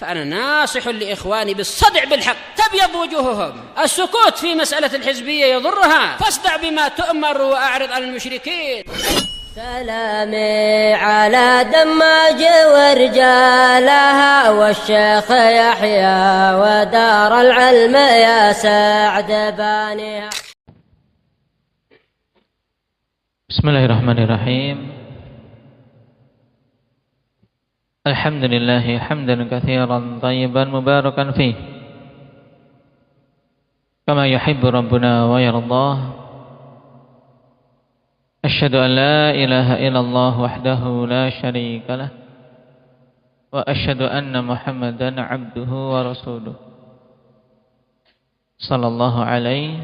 فأنا ناصح لإخواني بالصدع بالحق تبيض وجوههم. السكوت في مسألة الحزبية يضرها، فاصدع بما تؤمر وأعرض عن المشركين. سلامي على دماج ورجالها والشيخ يحيى ودار العلم يا سعد بانيها. Bismillahirrahmanirrahim. Alhamdulillah hamdan katsiran thayyiban mubarakan fih. Kama yuhibbu rabbuna wa yardah. Asyhadu an la ilaha illallah wahdahu la syarika lah. Wa asyhadu anna Muhammadan abduhu wa rasuluh. Sallallahu alaihi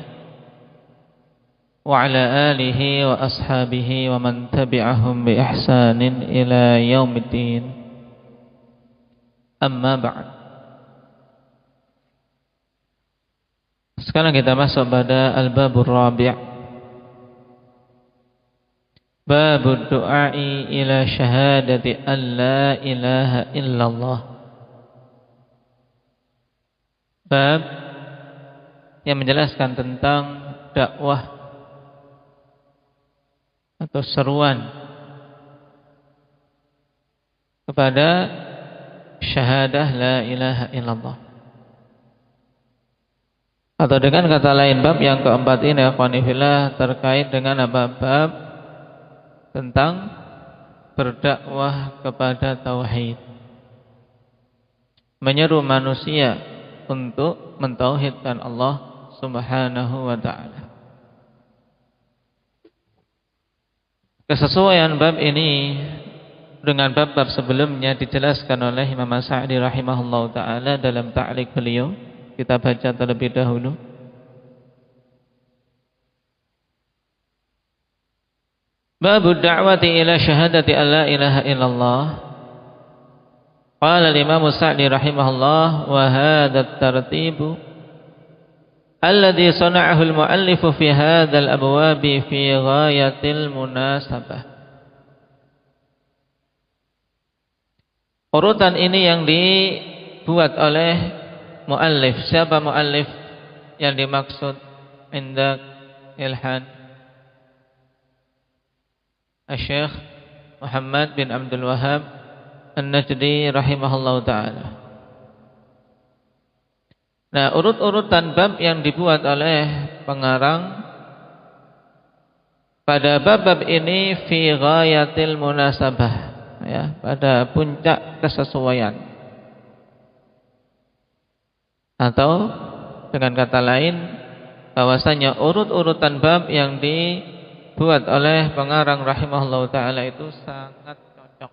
wa ala alihi wa ashabihi wa man tabi'ahum bi ihsanin ila yaumiddin. Amma ba'd. Sekarang kita masuk pada al-babur rabi'. Babud du'ai ila syahadati an la ilaha illallah. Bab yang menjelaskan tentang dakwah atau seruan kepada syahadah la ilaha illallah. Atau dengan kata lain, bab yang keempat ini akhwani fillah terkait dengan bab tentang berdakwah kepada tauhid, menyeru manusia untuk mentauhidkan Allah Subhanahu wa ta'ala. Kesesuaian bab ini dengan bab-bab sebelumnya dijelaskan oleh Imam As-Sa'di rahimahullah ta'ala dalam ta'liq beliau. Kita baca terlebih dahulu. Babud da'wati ila syahadati an la ilaha illallah. Qala al-Imam As-Sa'di rahimahullah wa hadha at-tartibu alladhi sana'ahu al-mu'allifu fi hadha al-abwabi fi ghayatil munasabah. Urutan ini yang dibuat oleh muallif. Siapa muallif yang dimaksud? Indak Ilhan Asy-Syaikh Muhammad bin Abdul Wahhab An-Najdi rahimahullahu ta'ala. Nah, urut-urutan bab yang dibuat oleh pengarang pada bab-bab ini fi ghayatil munasabah, ya, pada puncak kesesuaian. Atau dengan kata lain, bahwasanya urut-urutan bab yang dibuat oleh pengarang rahimahullah ta'ala itu sangat cocok.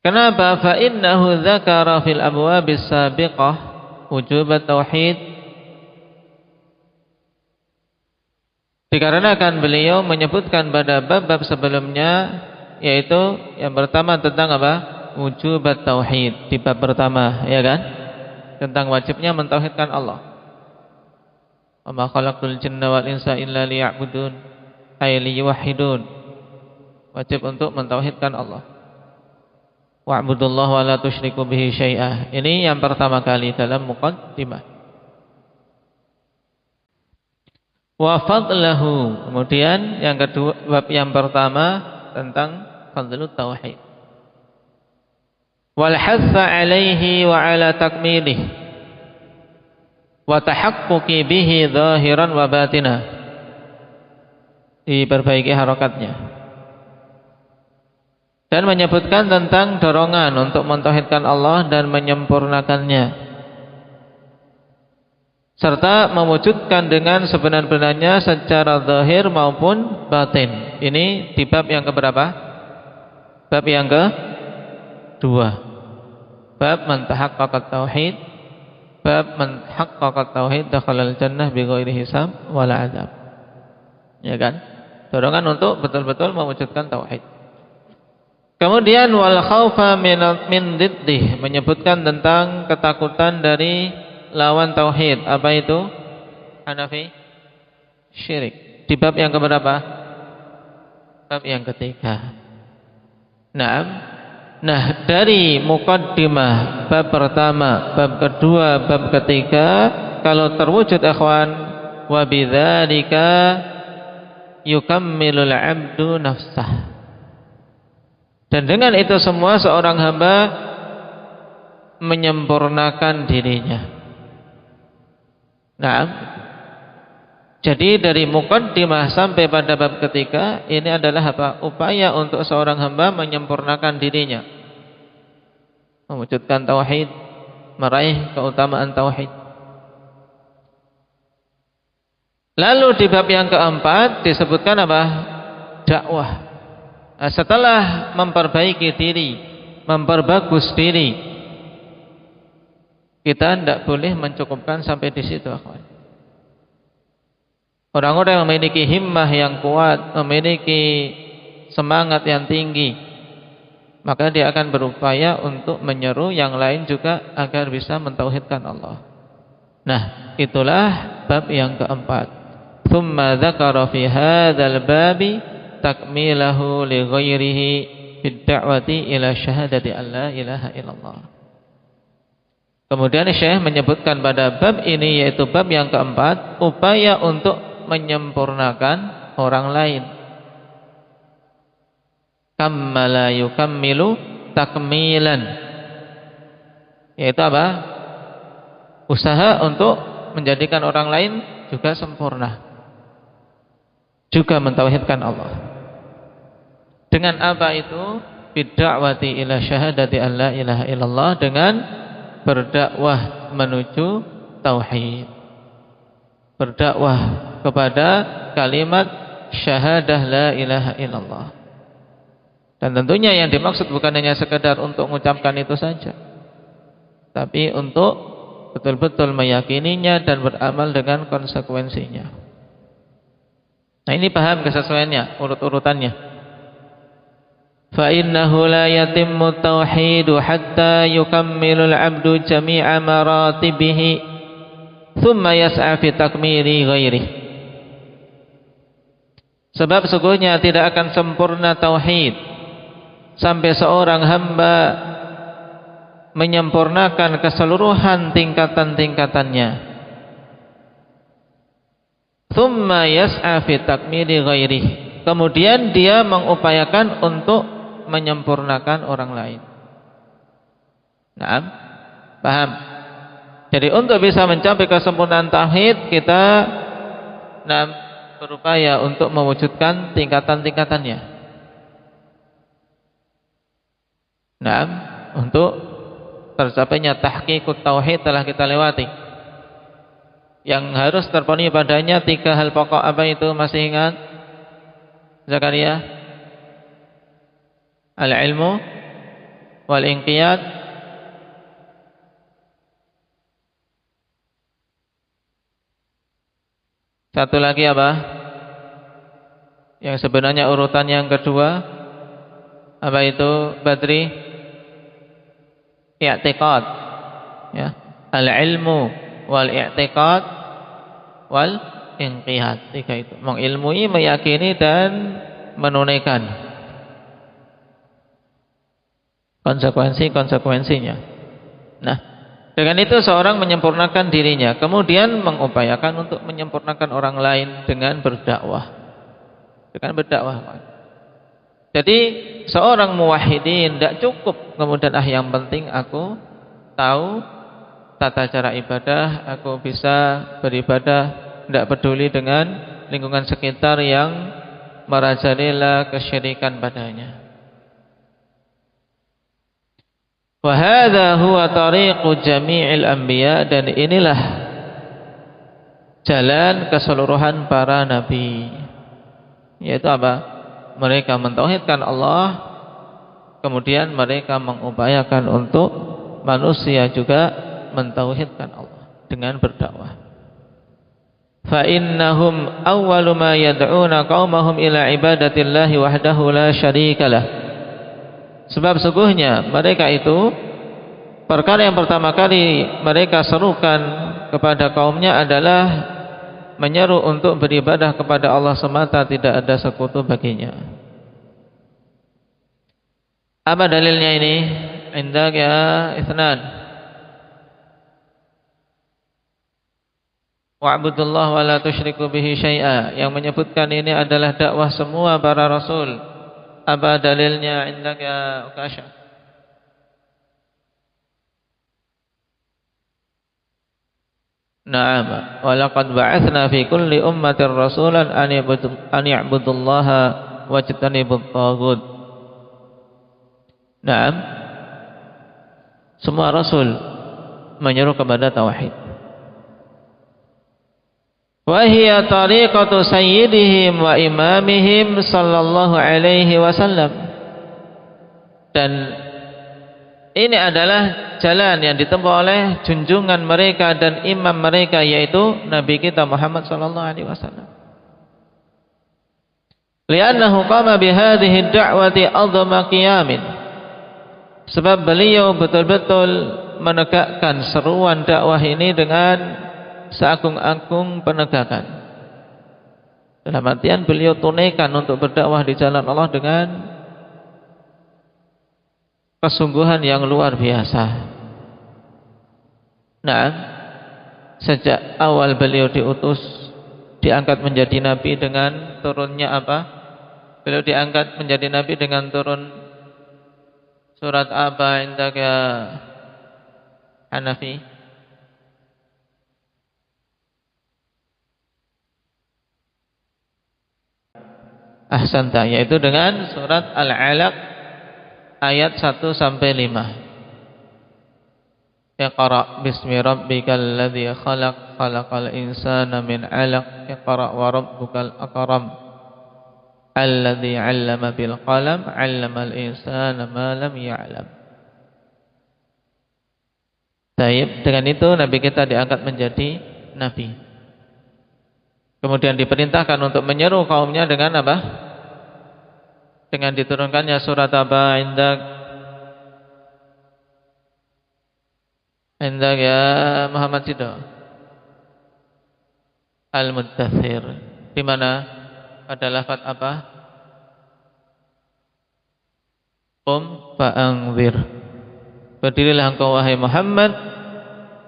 Kenapa? Fa innahu dzakara fil abwabis sabiqah wujub at-tauhid. Dikarenakan beliau menyebutkan pada bab-bab sebelumnya, yaitu yang pertama tentang apa? Wujubat tauhid. Di bab pertama, ya kan? Tentang wajibnya mentauhidkan Allah. Wa ma khalaqtul jinna wal insa illa liya'budun ay liyuwahhidun. Wajib untuk mentauhidkan Allah. Wa'budullaha wa la tusyriku bihi syai'ah. Ini yang pertama kali dalam muqaddimah. Wa fadlahu. Kemudian yang kedua, bab yang pertama tentang fadlut tauhid. Wal hatha alaihi wa ala takmilih wa tahaqquqi bihi zahiran wa batinah. Diperbaiki harakatnya. Dan menyebutkan tentang dorongan untuk mentauhidkan Allah dan menyempurnakannya, serta mewujudkan dengan sebenar-benarnya secara zahir maupun batin. Ini di bab yang keberapa? Bab yang kedua. Bab man tahaqqaqat tauhid. Bab man haqqaqat tauhid dakhalal jannah bighairi hisab wala adab. Ya kan? Dorongan untuk betul-betul mewujudkan tauhid. Kemudian wal khaufa min diddih, menyebutkan tentang ketakutan dari lawan tauhid. Apa itu? Hanafi? Syirik. Di bab yang keberapa? Bab yang ketiga. Naam. Nah, dari muqaddimah bab pertama, bab kedua, bab ketiga, kalau terwujud ikhwan, wa bidzalika yukammilul 'abdu nafsah. Dan dengan itu semua seorang hamba menyempurnakan dirinya. Nah, jadi dari muqaddimah sampai pada bab ketiga ini adalah apa? Upaya untuk seorang hamba menyempurnakan dirinya, mewujudkan tauhid, meraih keutamaan tauhid. Lalu di bab yang keempat disebutkan apa? Dakwah. Nah, setelah memperbaiki diri, memperbagus diri, kita tidak boleh mencukupkan sampai di situ, akhwan. Orang-orang yang memiliki himmah yang kuat, memiliki semangat yang tinggi, maka dia akan berupaya untuk menyeru yang lain juga agar bisa mentauhidkan Allah. Nah, itulah bab yang keempat. Tsumma dzakara fi hadzal babi takmilahu li ghairihi bid da'wati ila syahadati alla ilaha illallah. Kemudian Syekh menyebutkan pada bab ini, yaitu bab yang keempat, upaya untuk menyempurnakan orang lain. Kammala yukammilu takmilan, yaitu apa? Usaha untuk menjadikan orang lain juga sempurna, juga mentauhidkan Allah. Dengan apa itu? Bidda'wati ila syahadati alla ilaha illallah, dengan berdakwah menuju tauhid, berdakwah kepada kalimat syahadah la ilaha illallah. Dan tentunya yang dimaksud bukan hanya sekedar untuk mengucapkan itu saja, tapi untuk betul-betul meyakininya dan beramal dengan konsekuensinya. Nah, ini paham kesesuaiannya, urut-urutannya. Fa innahu la yatimmu tauhidu hatta yukammilul 'abdu jami'a maratibihi thumma yas'a fi takmili ghairihi. Sebab sesungguhnya tidak akan sempurna tauhid sampai seorang hamba menyempurnakan keseluruhan tingkatan-tingkatannya. Tsumma yas'a fi takmili ghairihi. Kemudian dia mengupayakan untuk menyempurnakan orang lain. Naam, paham? Jadi untuk bisa mencapai kesempurnaan tauhid, kita berupaya untuk mewujudkan tingkatan-tingkatannya. Naam, untuk tercapainya tahqiqut tauhid telah kita lewati. Yang harus terpenuhi padanya 3 hal pokok. Apa itu? Masih ingat? Zakaria? Al-ilmu wal-inqiyad, satu lagi apa? Yang sebenarnya urutan yang kedua, apa itu, Badri? I'tiqad, ya. Al-ilmu wal-i'tiqad wal-inqiyad. 3 itu, mengilmui, meyakini dan menunaikan konsekuensinya. Nah, dengan itu seorang menyempurnakan dirinya, kemudian mengupayakan untuk menyempurnakan orang lain dengan berdakwah. Jadi seorang muwahhidin tidak cukup kemudian yang penting aku tahu tata cara ibadah, aku bisa beribadah, tidak peduli dengan lingkungan sekitar yang merajalela kesyirikan padanya. Wa hadza huwa tariqu jami'il anbiya, dan inilah jalan keseluruhan para nabi. Yaitu apa? Mereka mentauhidkan Allah, kemudian mereka mengupayakan untuk manusia juga mentauhidkan Allah dengan berdakwah. Fa innahum awwalu ma yad'una qaumahum ila ibadatillahi wahdahu la syarikalah. Sebab sesungguhnya mereka itu, perkara yang pertama kali mereka serukan kepada kaumnya adalah menyeru untuk beribadah kepada Allah semata, tidak ada sekutu baginya. Apa dalilnya ini? Indak ya Itsnan. Wa'budullah wa la tusyriku bihi syai'a. Yang menyebutkan ini adalah dakwah semua para rasul. Apa dalilnya? Indak ya Ukasha. Na'am. Wa laqad ba'atsna fi kulli ummatin rasulan an ya'budullaha wajtanibut taghut. Na'am. Semua rasul menyeru kepada tauhid. Wa hiya tariqatu sayyidihim wa imamihim sallallahu alaihi wasallam. Dan ini adalah jalan yang ditempuh oleh junjungan mereka dan imam mereka, yaitu Nabi kita Muhammad sallallahu alaihi wasallam. Li'annahu qama bihadhihi ad-da'wati a'dhama qiyamin. Sebab beliau betul-betul menegakkan seruan dakwah ini dengan seagung-agung penegakan. Dalam artian beliau tunaikan untuk berdakwah di jalan Allah dengan kesungguhan yang luar biasa. Nah, sejak awal beliau diutus, diangkat menjadi nabi dengan turunnya apa? Beliau diangkat menjadi nabi dengan turun surat apa indak ya Hanafi? Ahsanta, yaitu dengan surat Al-Alaq ayat 1 sampai 5. Iqra bismi rabbikal ladzi khalaq khalaqal insana min 'alaq iqra wa rabbukal akram alladzi 'allama bil qalam 'allamal insana ma lam ya'lam. Baik, dengan itu nabi kita diangkat menjadi nabi. Kemudian diperintahkan untuk menyeru kaumnya dengan apa? Dengan diturunkannya surat apa? Indak ya Muhammad Sido. Al-Muddathir. Di mana pada lafaz apa? Qum fa'anzir. Berdirilah engkau wahai Muhammad,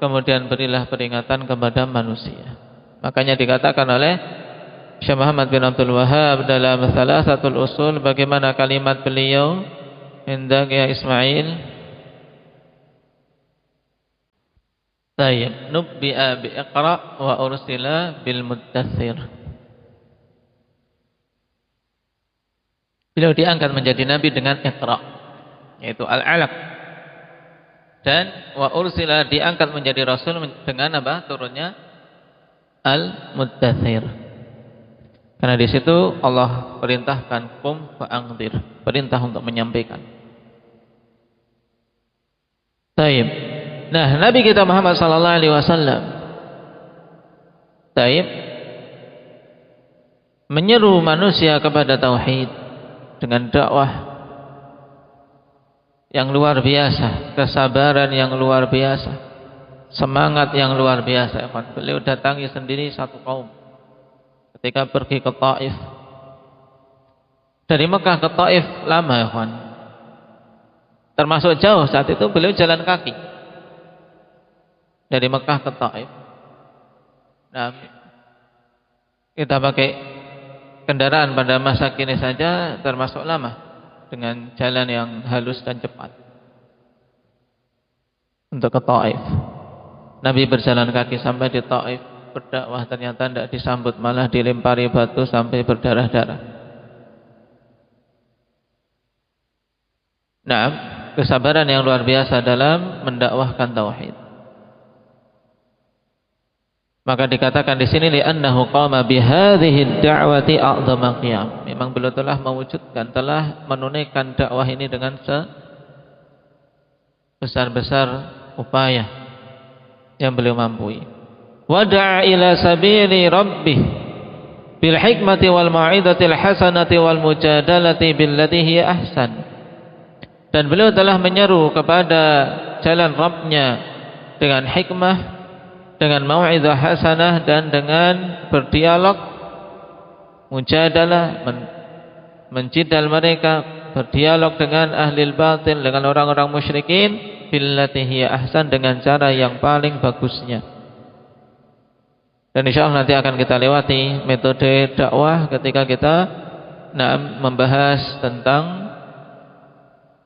kemudian berilah peringatan kepada manusia. Makanya dikatakan oleh Syekh Muhammad bin Abdul Wahhab dalam Thalathatul Usul, bagaimana kalimat beliau indak ya Ismail. Tayyib, nubbi'a bi Iqra wa ursila bil Muddathir. Beliau diangkat menjadi nabi dengan Iqra, yaitu Al-Alaq. Dan wa ursila diangkat menjadi rasul dengan apa? Turunnya Al-Muddathir. Karena di situ Allah perintahkan qum fa'anzir, perintah untuk menyampaikan. Taib. Nah, Nabi kita Muhammad sallallahu alaihi wasallam taib menyeru manusia kepada tauhid dengan dakwah yang luar biasa, kesabaran yang luar biasa, semangat yang luar biasa. Beliau datangi sendiri satu kaum ketika pergi ke Taif. Dari Mekah ke Taif lama ya kawan, termasuk jauh. Saat itu beliau jalan kaki dari Mekah ke Taif. Nah, kita pakai kendaraan pada masa kini saja termasuk lama, dengan jalan yang halus dan cepat untuk ke Taif. Nabi berjalan kaki sampai di Taif, berdakwah, ternyata tidak disambut, malah dilempari batu sampai berdarah-darah. Nah, kesabaran yang luar biasa dalam mendakwahkan tauhid. Maka dikatakan di sini li'annahu qama bihadhihi ad-da'wati a'dhama qiyam. Memang beliau telah mewujudkan, telah menunaikan dakwah ini dengan sebesar-besar upaya yang beliau mampu. Wada'a ila sabili rabbih bil hikmati wal mau'izatil hasanati wal mujadalati billati hiya ahsan. Dan beliau telah menyeru kepada jalan Rabbnya dengan hikmah, dengan mau'izah hasanah, dan dengan berdialog, mujadalah, mencidal mereka berdialog dengan ahli batil, dengan orang-orang musyrikin, billati hiya ahsan, dengan cara yang paling bagusnya. Dan insyaallah nanti akan kita lewati metode dakwah ketika kita membahas tentang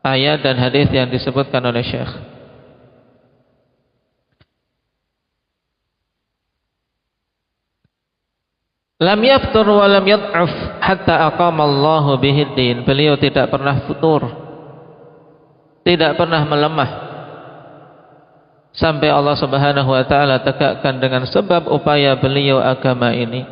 ayat dan hadis yang disebutkan oleh Syekh. Lam yaftur wa lam yad'af hatta aqamallahu bihi din. Beliau tidak pernah futur, tidak pernah melemah, sampai Allah Subhanahu wa taala tegakkan dengan sebab upaya beliau agama ini.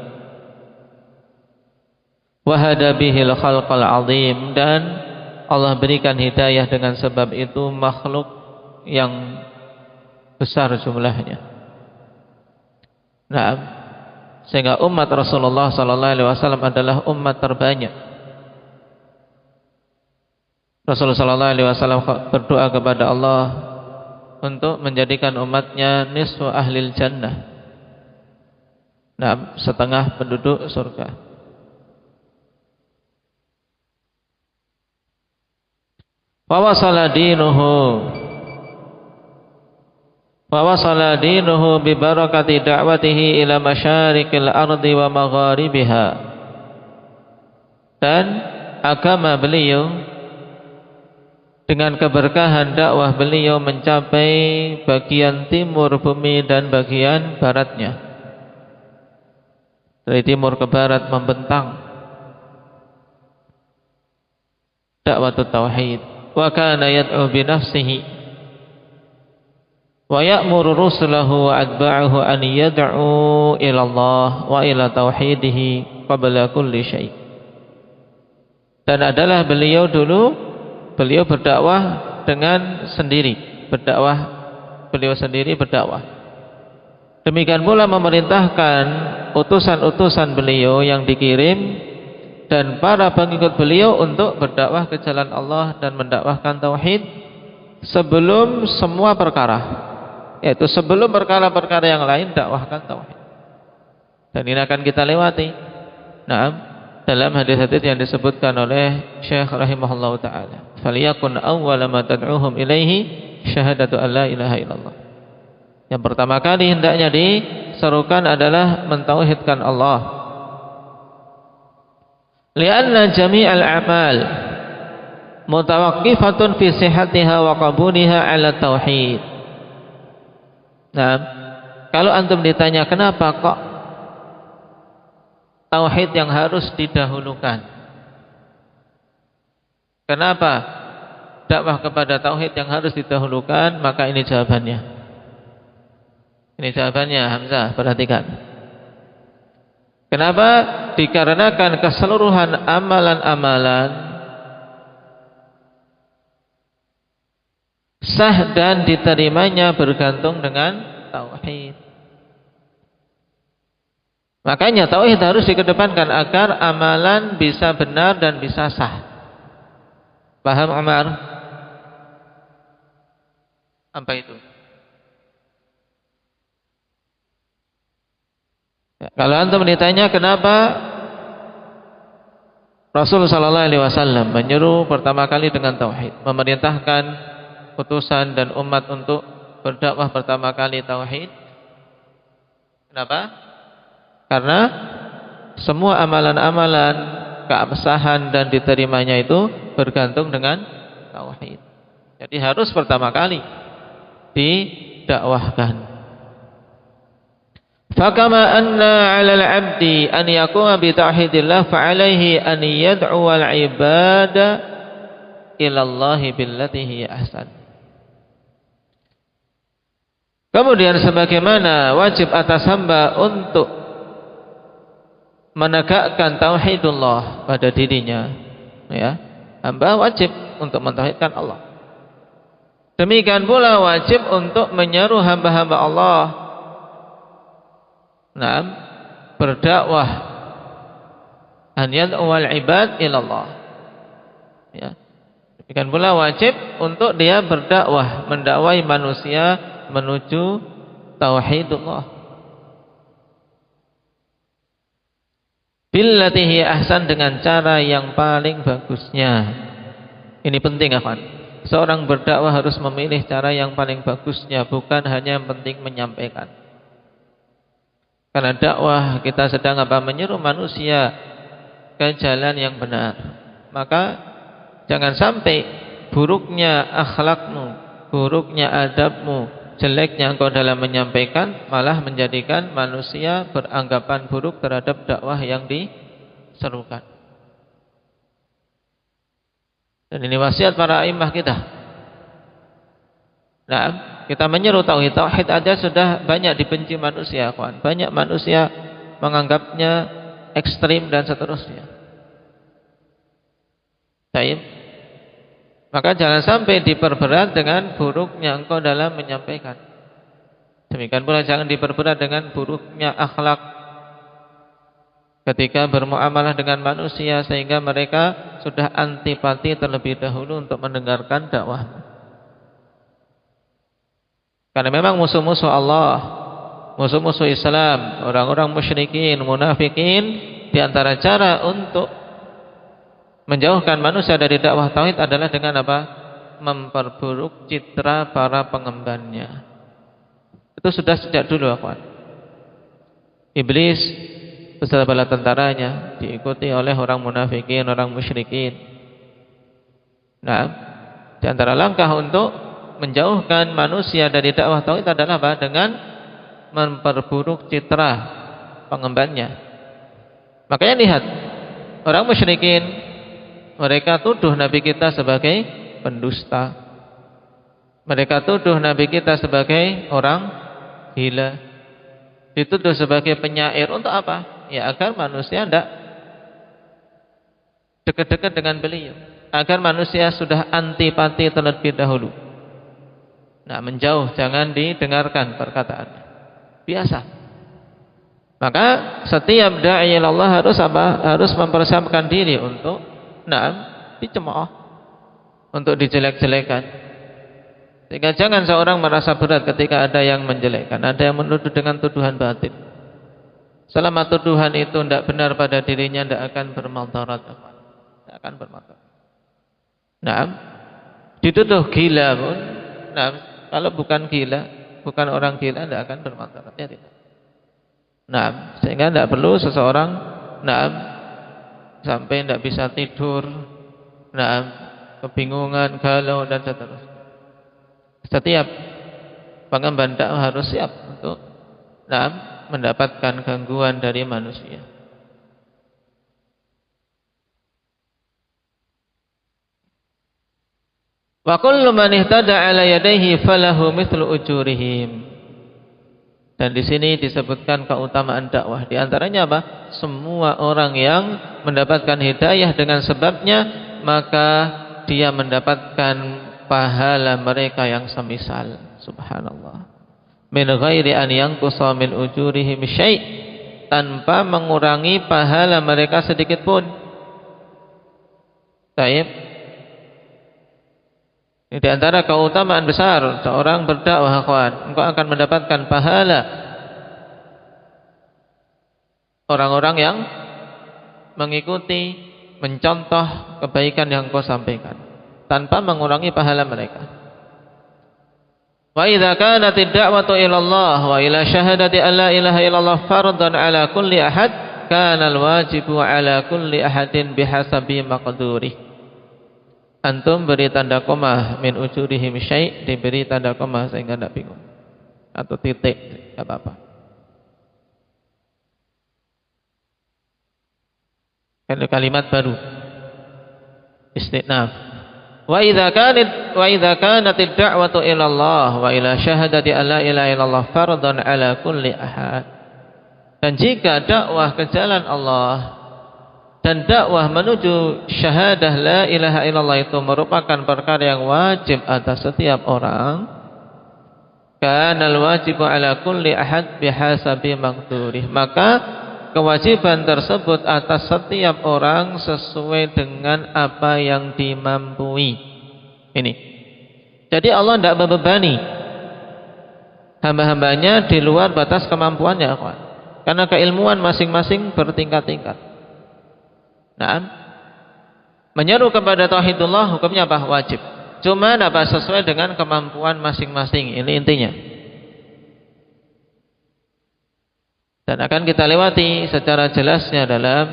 Wa hada bihil khalqal azim, dan Allah berikan hidayah dengan sebab itu makhluk yang besar jumlahnya. Nah, sehingga umat Rasulullah sallallahu alaihi wasallam adalah umat terbanyak. Rasulullah sallallahu alaihi wasallam berdoa kepada Allah untuk menjadikan umatnya nisfu ahlil jannah. Nah, setengah penduduk surga. Wa wasala dinuhu bi barakati da'watihi ila masyarikil ardi wa magharibiha. Dan agama beliau dengan keberkahan dakwah beliau mencapai bagian timur bumi dan bagian baratnya. Dari timur ke barat membentang dakwah tauhid. Wa kana yad'u bi nafsihi wa ya'muru rusulahu wa atba'ahu an yad'u ila Allah wa ila tauhidihi qabla kulli syai'. Dan adalah beliau berdakwah dengan sendiri, beliau sendiri berdakwah. Demikian pula memerintahkan utusan-utusan beliau yang dikirim dan para pengikut beliau untuk berdakwah ke jalan Allah dan mendakwahkan tauhid sebelum semua perkara. Yaitu sebelum perkara-perkara yang lain, dakwahkan tauhid. Dan ini akan kita lewati dalam hadis-hadis yang disebutkan oleh Syekh rahimahullah ta'ala. Faliyakun awwala ma tad'uhum ilaihi syahadatu an la ilaha illallah. Yang pertama kali hendaknya diserukan adalah mentauhidkan Allah. Lianna jami'al a'mal mutawaqqifatun fi sihhatiha wa qabuliha 'ala tauhid. Nah, kalau antum ditanya kenapa kok tauhid yang harus didahulukan, kenapa dakwah kepada tauhid yang harus didahulukan, maka ini jawabannya. Ini jawabannya, Hamzah, perhatikan. Kenapa? Dikarenakan keseluruhan amalan-amalan sah dan diterimanya bergantung dengan tauhid. Makanya tauhid harus dikedepankan agar amalan bisa benar dan bisa sah. Paham, Umar? Apa itu? Ya, kalau antum ditanya kenapa Rasul sallallahu alaihi wasallam menyuruh pertama kali dengan tauhid, memerintahkan utusan dan umat untuk berdakwah pertama kali tauhid. Kenapa? Karena semua amalan-amalan keabsahan dan diterimanya itu bergantung dengan tauhid. Jadi harus pertama kali didakwahkan. Fakama anna 'alal 'abdi an yaquma bi tauhidillah fa 'alaihi an yad'u al 'ibada ila Allah billati hiya ahsan. Kemudian sebagaimana wajib atas hamba untuk menegakkan tauhidullah pada dirinya, ya, hamba wajib untuk mentauhidkan Allah. Demikian pula wajib untuk menyeru hamba-hamba Allah berdakwah an yad'uwal ibad ilallah. Ya. Demikian pula wajib untuk dia berdakwah, mendakwai manusia menuju tauhidullah. Billati hiya ahsan, dengan cara yang paling bagusnya. Ini penting, akhwan. Seorang berdakwah harus memilih cara yang paling bagusnya, bukan hanya yang penting menyampaikan. Karena dakwah kita sedang menyeru manusia ke jalan yang benar. Maka jangan sampai buruknya akhlakmu, buruknya adabmu, jeleknya engkau dalam menyampaikan malah menjadikan manusia beranggapan buruk terhadap dakwah yang diserukan. Dan ini wasiat para imam kita. Nah, kita menyeru tauhid. Tauhid aja sudah banyak dibenci manusia, kawan. Banyak manusia menganggapnya ekstrim dan seterusnya. Baik. Maka jangan sampai diperberat dengan buruknya engkau dalam menyampaikan. Demikian pula jangan diperberat dengan buruknya akhlak ketika bermuamalah dengan manusia, sehingga mereka sudah antipati terlebih dahulu untuk mendengarkan dakwah. Karena memang musuh-musuh Allah, musuh-musuh Islam, orang-orang musyrikin, munafikin, di antara cara untuk menjauhkan manusia dari dakwah tauhid adalah dengan apa? Memperburuk citra para pengembannya. Itu sudah sejak dulu, akhwan. Iblis beserta bala tentaranya diikuti oleh orang munafikin, orang musyrikin. Nah, di antara langkah untuk menjauhkan manusia dari dakwah tauhid adalah apa? Dengan memperburuk citra pengembannya. Makanya lihat, orang musyrikin, mereka tuduh Nabi kita sebagai pendusta. Mereka tuduh Nabi kita sebagai orang gila. Dituduh sebagai penyair. Untuk apa? Ya agar manusia tidak dekat-dekat dengan beliau, agar manusia sudah antipati terlebih dahulu. Nah, menjauh, jangan didengarkan perkataannya. Biasa. Maka setiap da'i ilallah harus apa? Harus mempersiapkan diri untuk dicemooh, untuk dijelek-jelekan. Sehingga jangan seorang merasa berat ketika ada yang menjelekkan, ada yang menuduh dengan tuduhan batin. Selama tuduhan itu tidak benar pada dirinya, tidak akan bermudarat. Tidak akan bermudarat. Nah, dituduh gila pun, kalau bukan gila, bukan orang gila, tidak akan bermudarat. Ya tidak. Nah, sehingga tidak perlu seseorang sampai tidak bisa tidur, kebingungan, galau dan seterusnya. Setiap pengemban dakwah harus siap untuk mendapatkan gangguan dari manusia. Wa kullu man ihtada ala yadayhi falahu mithlu ujurihim. Dan di sini disebutkan keutamaan dakwah. Di antaranya apa? Semua orang yang mendapatkan hidayah dengan sebabnya, maka dia mendapatkan pahala mereka yang semisal. Subhanallah. Min ghairi an yanqusa min ujurihim syai', tanpa mengurangi pahala mereka sedikit pun. Baik. Ini di antara keutamaan besar seorang berdakwah, kawan. Engkau akan mendapatkan pahala orang-orang yang mengikuti, mencontoh kebaikan yang kau sampaikan, tanpa mengurangi pahala mereka. Wa idza kanat ad-da'watu ila Allah wa ila syahadati an la ilaha illallah fardan ala kulli ahad, kana al-wajibu ala kulli ahadin bihasabi maqdurih. Antum beri tanda koma min ujurihim syai', diberi tanda koma sehingga tidak bingung, atau titik, tidak apa-apa. Kalimat baru, istinaf. Wa idza kanat ad-da'watu ila Allah wa ila syahadati an la ilaha illallah fardan ala kulli ahad. Dan jika dakwah ke jalan Allah dan dakwah menuju syahadah la ilaha illallah itu merupakan perkara yang wajib atas setiap orang, kana al-wajibu ala kulli ahad bihasabi maqdurih, maka kewajiban tersebut atas setiap orang sesuai dengan apa yang dimampui. Ini. Jadi Allah tidak membebani hamba-hambanya di luar batas kemampuannya, karena keilmuan masing-masing bertingkat-tingkat. Nah, Menyeru kepada tauhidullah hukumnya apa? Wajib. Cuma apa? Sesuai dengan kemampuan masing-masing. Ini intinya. Dan akan kita lewati secara jelasnya dalam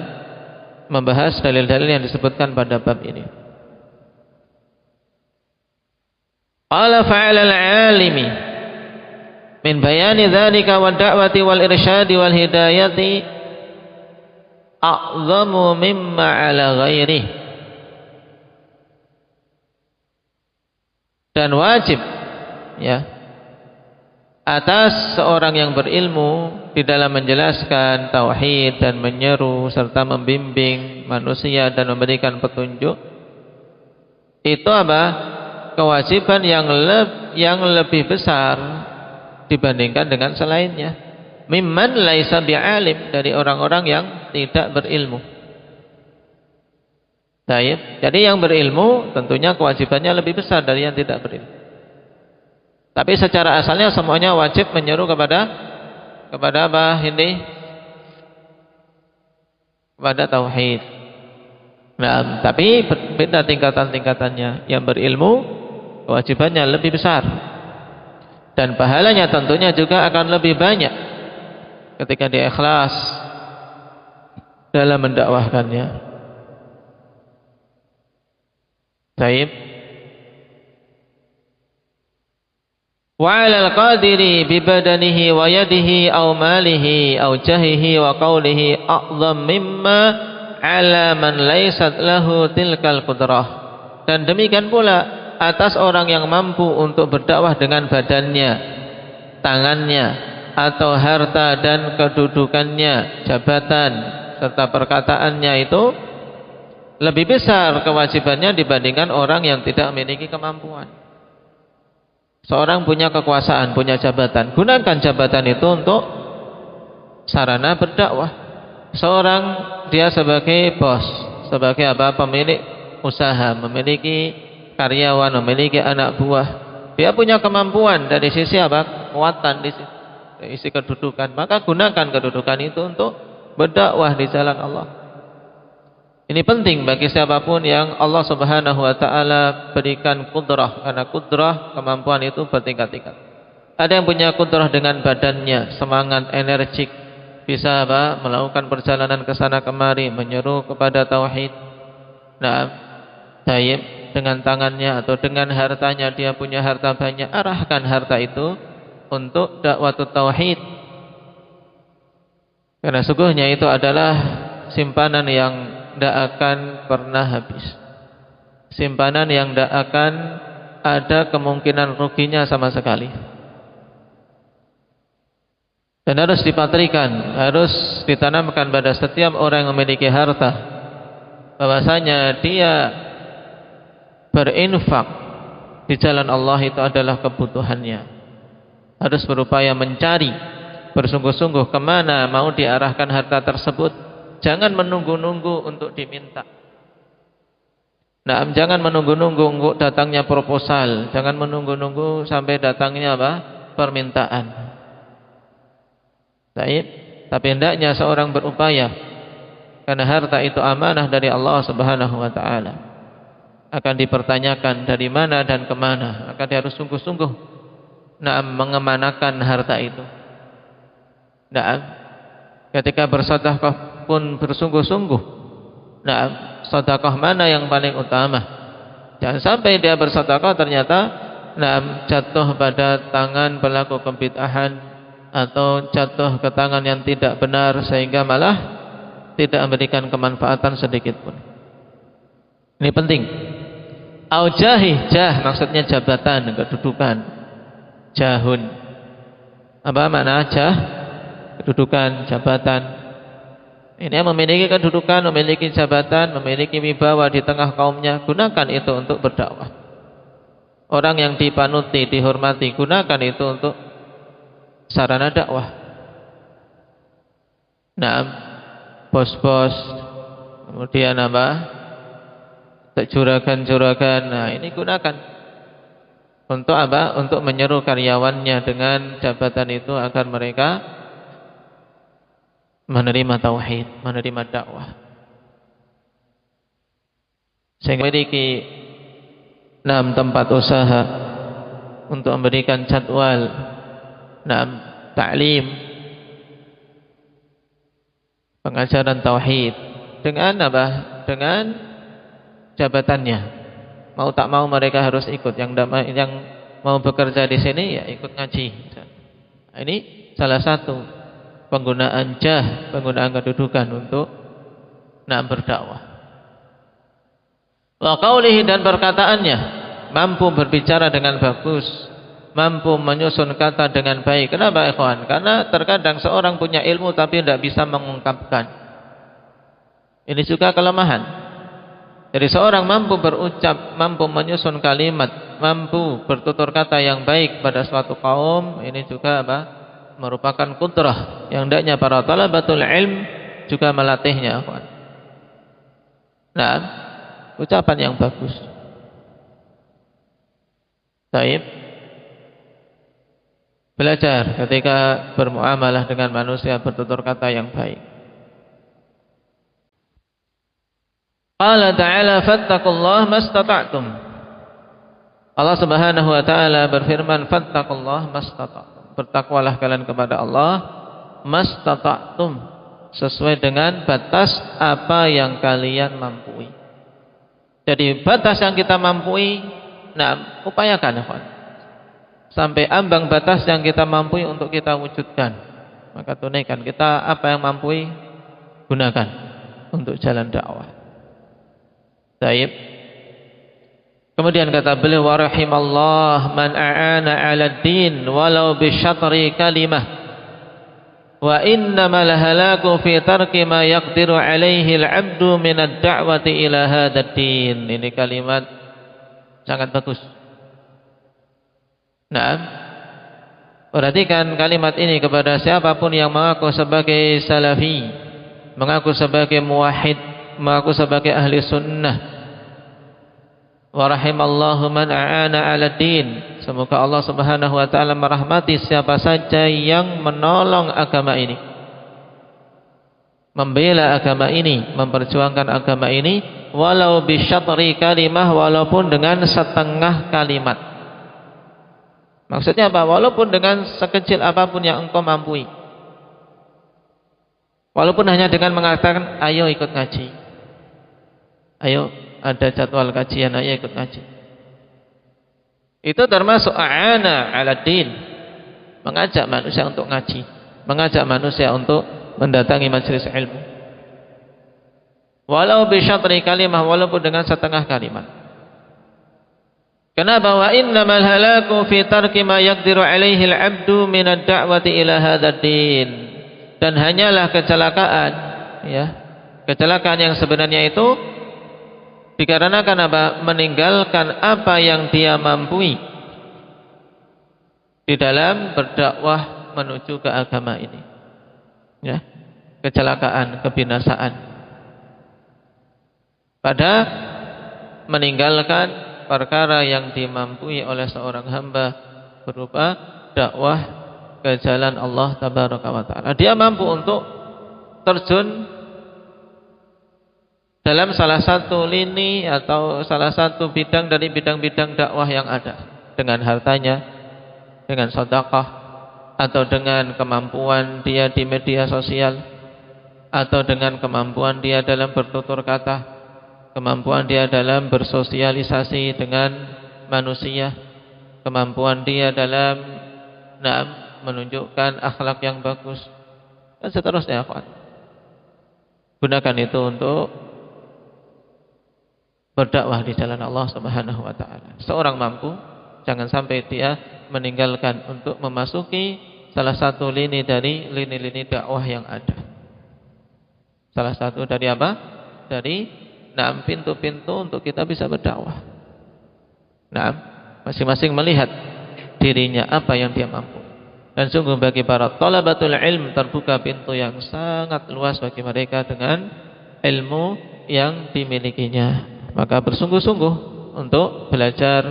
membahas dalil-dalil yang disebutkan pada bab ini. Qala fa'ala al-'alimi min bayani dzalika wa da'wati wal irsyadi wal hidayati a'zamu mimma 'ala ghairihi. Dan wajib ya atas seorang yang berilmu di dalam menjelaskan tauhid dan menyeru serta membimbing manusia dan memberikan petunjuk, itu apa? Kewajiban yang lebih besar dibandingkan dengan selainnya. Mimman laisa bi'alim, dari orang-orang yang tidak berilmu. Baik. Jadi yang berilmu tentunya kewajibannya lebih besar dari yang tidak berilmu. Tapi secara asalnya semuanya wajib menyeru kepada apa ini? Kepada tauhid. Nah, tapi beda tingkatan-tingkatannya. Yang berilmu kewajibannya lebih besar. Dan pahalanya tentunya juga akan lebih banyak ketika dia ikhlas dalam mendakwahkannya. Baik. Wa 'alal qadiri bi badanihi wa yadihi aw malihi aw jahihi wa qawlihi a'zam mimma 'ala man laysat lahu tilkal qudrah. Dan demikian pula atas orang yang mampu untuk berdakwah dengan badannya, tangannya, atau harta dan kedudukannya, jabatan serta perkataannya itu lebih besar kewajibannya dibandingkan orang yang tidak memiliki kemampuan. Seorang punya kekuasaan, punya jabatan, gunakan jabatan itu untuk sarana berdakwah. Seorang dia sebagai bos, sebagai apa? Pemilik usaha, memiliki karyawan, memiliki anak buah. Dia punya kemampuan dari sisi apa? Kekuatan dari sisi kedudukan. Maka gunakan kedudukan itu untuk berdakwah di jalan Allah. Ini penting bagi siapapun yang Allah Subhanahu wa taala berikan kudrah, karena kudrah kemampuan itu bertingkat-tingkat. Ada yang punya kudrah dengan badannya, semangat, energik, bisa apa? Melakukan perjalanan ke sana kemari, menyeru kepada tauhid. Nah, tayyib, dengan tangannya atau dengan hartanya, dia punya harta banyak, arahkan harta itu untuk dakwatut tauhid. Karena sungguhnya itu adalah simpanan yang tidak akan pernah habis, simpanan yang tidak akan ada kemungkinan ruginya sama sekali. Dan harus dipatrikan, harus ditanamkan pada setiap orang yang memiliki harta, bahwasanya dia berinfak di jalan Allah itu adalah kebutuhannya. Harus berupaya mencari bersungguh-sungguh kemana mau diarahkan harta tersebut. Jangan menunggu-nunggu untuk diminta. Nah, jangan menunggu-nunggu untuk datangnya proposal. Jangan menunggu-nunggu sampai datangnya apa? Permintaan. Baik. Tapi hendaknya seorang berupaya, karena harta itu amanah dari Allah Subhanahu wa taala. Akan dipertanyakan dari mana dan kemana. Maka dia harus sungguh-sungguh mengemanakan harta itu. Nah, ketika bersedekah pun bersungguh-sungguh. Nah, sedekah mana yang paling utama? Jangan sampai dia bersedekah ternyata jatuh pada tangan pelaku kebid'ahan atau jatuh ke tangan yang tidak benar sehingga malah tidak memberikan kemanfaatan sedikit pun. Ini penting. Aujahi, jah maksudnya jabatan, kedudukan. Jahun. Apa makna jah? Kedudukan, jabatan. Ini yang memiliki kedudukan, memiliki jabatan, memiliki wibawa di tengah kaumnya, gunakan itu untuk berdakwah. Orang yang dipanuti, dihormati, gunakan itu untuk sarana dakwah. Nah, bos-bos, kemudian apa? Juragan-juragan, nah ini gunakan untuk apa? Untuk menyeru karyawannya dengan jabatan itu agar mereka menerima tauhid, menerima dakwah. sehingga memiliki 6 tempat usaha untuk memberikan jadwal 6 ta'lim, pengajaran tauhid dengan apa? Dengan jabatannya. Mau tak mau mereka harus ikut. Yang mau bekerja di sini ya ikut ngaji. Nah, ini salah satu penggunaan penggunaan kedudukan untuk berdakwah. Wa qaulihi, dan perkataannya, mampu berbicara dengan bagus, mampu menyusun kata dengan baik. Kenapa ikhwan? Karena terkadang seorang punya ilmu tapi tidak bisa mengungkapkan. Ini juga kelemahan. Jadi seorang mampu berucap, mampu menyusun kalimat, mampu bertutur kata yang baik pada suatu kaum, ini juga apa? Merupakan kudrah yang hendaknya para talabatul ilm juga melatihnya. Nah, ucapan yang bagus. Baik. Belajar ketika bermuamalah dengan manusia bertutur kata yang baik. Qala ta'ala fattaqullaha mastata'tum. Allah Subhanahu wa taala berfirman, fattaqullaha mastata'tum. Bertakwalah kalian kepada Allah mastata'tum, sesuai dengan batas apa yang kalian mampu. Jadi batas yang kita mampu, upayakan ya, sampai ambang batas yang kita mampu untuk kita wujudkan. Maka tunaikan kita apa yang mampu, gunakan untuk jalan dakwah. Baik. Kemudian kata beliau, wa rahimallah man a'ana 'ala din walau bi syatri kalimah wa innamal halaku fi tarki ma yaqdiru 'alaihi al-'abdu min ad-da'wati ila hadzal din. Ini kalimat sangat bagus. Nah, perhatikan kalimat ini kepada siapapun yang mengaku sebagai salafi, mengaku sebagai muwahhid, mengaku sebagai ahli sunnah. Wa rahimallahu man a'ana 'ala din. Semoga Allah Subhanahu wa taala merahmati siapa saja yang menolong agama ini, membela agama ini, memperjuangkan agama ini, walau bi syatri kalimah, walaupun dengan setengah kalimat. Maksudnya apa? Walaupun dengan sekecil apapun yang engkau mampu. Walaupun hanya dengan mengatakan, ayo ikut ngaji, ayo ada jadwal kajian, ayo ikut ngaji. Itu termasuk a'ana 'ala din, mengajak manusia untuk ngaji, mengajak manusia untuk mendatangi majelis ilmu. Walau bi syatri kalimah, walaupun dengan setengah kalimat. Kenapa? Wa innamal halaku fi tarki ma yaqdiru 'alaihi al-'abdu min ad-da'wati ila hadzal din. Dan hanyalah kecelakaan, ya, kecelakaan yang sebenarnya itu dikarenakan apa? Meninggalkan apa yang dia mampu di dalam berdakwah menuju ke agama ini. Ya, kecelakaan, kebinasaan. Pada meninggalkan perkara yang dimampui oleh seorang hamba berupa dakwah ke jalan Allah Tabaraka wa Ta'ala. Dia mampu untuk terjun dalam salah satu lini atau salah satu bidang dari bidang-bidang dakwah yang ada, dengan hartanya, dengan sedekah, atau dengan kemampuan dia di media sosial, atau dengan kemampuan dia dalam bertutur kata, kemampuan dia dalam bersosialisasi dengan manusia, kemampuan dia dalam menunjukkan akhlak yang bagus, dan seterusnya. Gunakan itu untuk berdakwah di jalan Allah Subhanahu wa taala. Seorang mampu, jangan sampai dia meninggalkan untuk memasuki salah satu lini dari lini-lini dakwah yang ada. Salah satu dari apa? Dari pintu-pintu untuk kita bisa berdakwah. Masing-masing melihat dirinya apa yang dia mampu. Dan sungguh bagi para thalabatul ilm terbuka pintu yang sangat luas bagi mereka dengan ilmu yang dimilikinya. Maka bersungguh-sungguh untuk belajar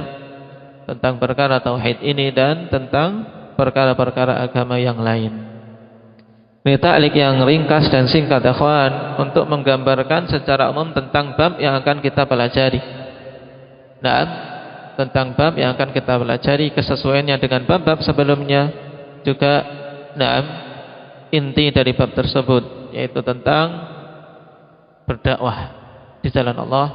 tentang perkara tauhid ini dan tentang perkara-perkara agama yang lain. Ini ta'liq yang ringkas dan singkat ikhwan, untuk menggambarkan secara umum tentang bab yang akan kita pelajari. Nah, tentang bab yang akan kita pelajari, kesesuaiannya dengan bab-bab sebelumnya, juga inti dari bab tersebut, yaitu tentang berdakwah di jalan Allah,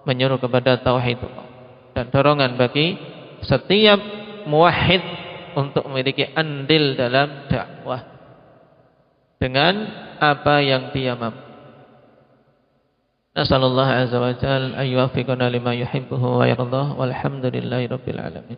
menyuruh kepada tauhid Allah, dan dorongan bagi setiap muwahhid untuk memiliki andil dalam dakwah dengan apa yang dia mampu. Nasallallahu azza wa jalla an yuwaffiqana lima yuhibbuhu wa yardah, walhamdulillahi rabbil alamin.